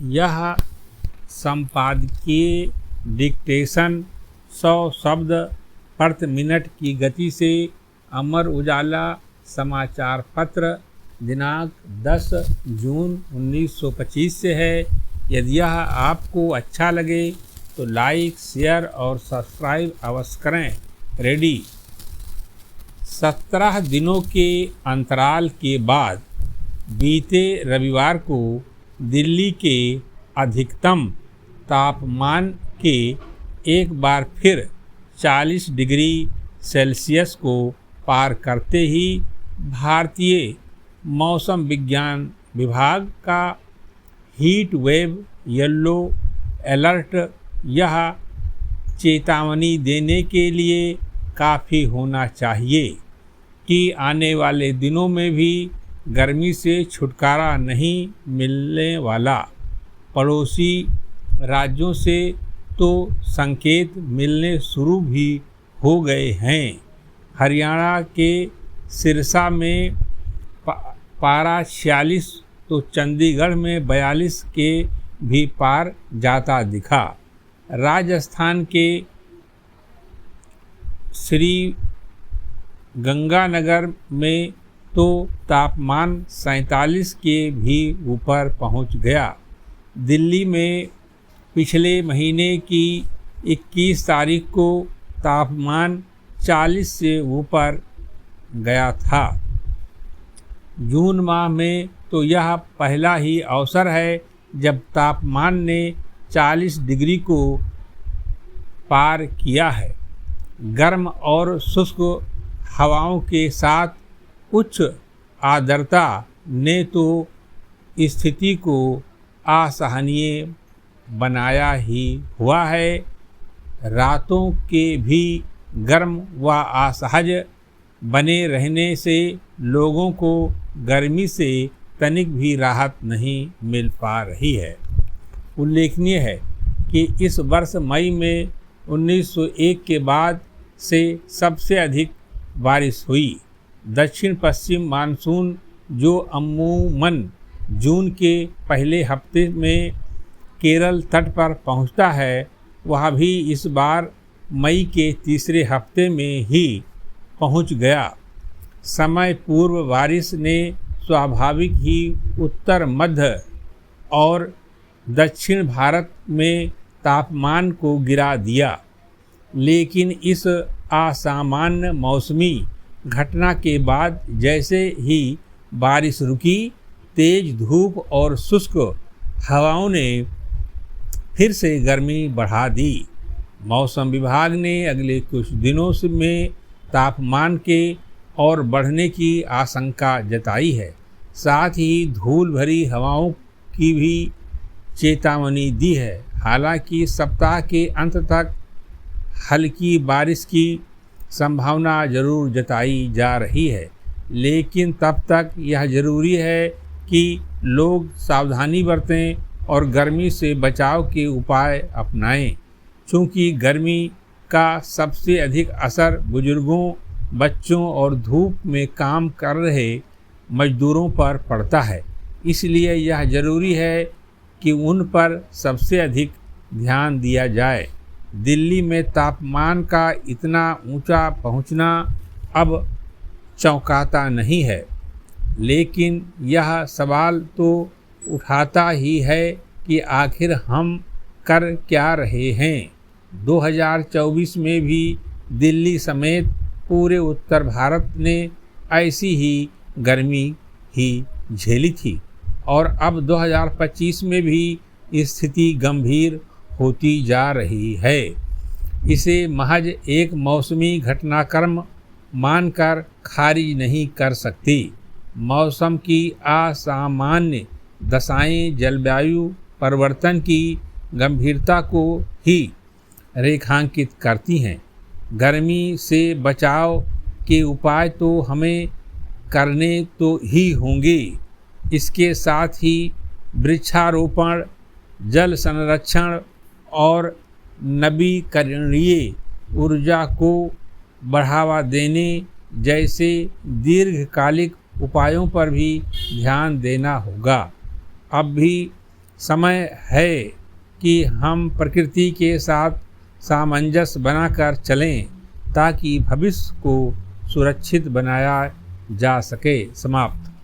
यह संपादकीय डिक्टेशन 100 शब्द प्रति मिनट की गति से अमर उजाला समाचार पत्र दिनांक 10 जून 1925 से है। यदि यह आपको अच्छा लगे तो लाइक, शेयर और सब्सक्राइब अवश्य करें। रेडी। 17 दिनों के अंतराल के बाद बीते रविवार को दिल्ली के अधिकतम तापमान के एक बार फिर 40 डिग्री सेल्सियस को पार करते ही भारतीय मौसम विज्ञान विभाग का हीट वेव येलो अलर्ट यह चेतावनी देने के लिए काफ़ी होना चाहिए कि आने वाले दिनों में भी गर्मी से छुटकारा नहीं मिलने वाला। पड़ोसी राज्यों से तो संकेत मिलने शुरू भी हो गए हैं। हरियाणा के सिरसा में पारा 46 तो चंडीगढ़ में 42 के भी पार जाता दिखा। राजस्थान के श्री गंगानगर में तो तापमान 47 के भी ऊपर पहुंच गया। दिल्ली में पिछले महीने की 21 तारीख को तापमान 40 से ऊपर गया था। जून माह में तो यह पहला ही अवसर है जब तापमान ने 40 डिग्री को पार किया है। गर्म और शुष्क हवाओं के साथ उच्च आर्द्रता ने तो स्थिति को असहनीय बनाया ही हुआ है। रातों के भी गर्म व असहज बने रहने से लोगों को गर्मी से तनिक भी राहत नहीं मिल पा रही है। उल्लेखनीय है कि इस वर्ष मई में 1901 के बाद से सबसे अधिक बारिश हुई। दक्षिण पश्चिम मानसून जो अमूमन जून के पहले हफ्ते में केरल तट पर पहुंचता है, वह भी इस बार मई के तीसरे हफ्ते में ही पहुंच गया। समय पूर्व बारिश ने स्वाभाविक ही उत्तर मध्य और दक्षिण भारत में तापमान को गिरा दिया, लेकिन इस असामान्य मौसमी घटना के बाद जैसे ही बारिश रुकी, तेज धूप और शुष्क हवाओं ने फिर से गर्मी बढ़ा दी। मौसम विभाग ने अगले कुछ दिनों में तापमान के और बढ़ने की आशंका जताई है। साथ ही धूल भरी हवाओं की भी चेतावनी दी है। हालांकि सप्ताह के अंत तक हल्की बारिश की संभावना जरूर जताई जा रही है, लेकिन तब तक यह जरूरी है कि लोग सावधानी बरतें और गर्मी से बचाव के उपाय अपनाएं। चूँकि गर्मी का सबसे अधिक असर बुजुर्गों, बच्चों और धूप में काम कर रहे मजदूरों पर पड़ता है, इसलिए यह जरूरी है कि उन पर सबसे अधिक ध्यान दिया जाए। दिल्ली में तापमान का इतना ऊंचा पहुंचना अब चौंकाता नहीं है, लेकिन यह सवाल तो उठाता ही है कि आखिर हम कर क्या रहे हैं। 2024 में भी दिल्ली समेत पूरे उत्तर भारत ने ऐसी ही गर्मी ही झेली थी और अब 2025 में भी स्थिति गंभीर होती जा रही है। इसे महज एक मौसमी घटनाक्रम मानकर खारिज नहीं कर सकती। मौसम की असामान्य दशाएं जलवायु परिवर्तन की गंभीरता को ही रेखांकित करती हैं। गर्मी से बचाव के उपाय तो हमें करने तो ही होंगे। इसके साथ ही वृक्षारोपण, जल संरक्षण और नवीकरणीय ऊर्जा को बढ़ावा देने जैसे दीर्घकालिक उपायों पर भी ध्यान देना होगा। अब भी समय है कि हम प्रकृति के साथ सामंजस्य बनाकर चलें ताकि भविष्य को सुरक्षित बनाया जा सके। समाप्त।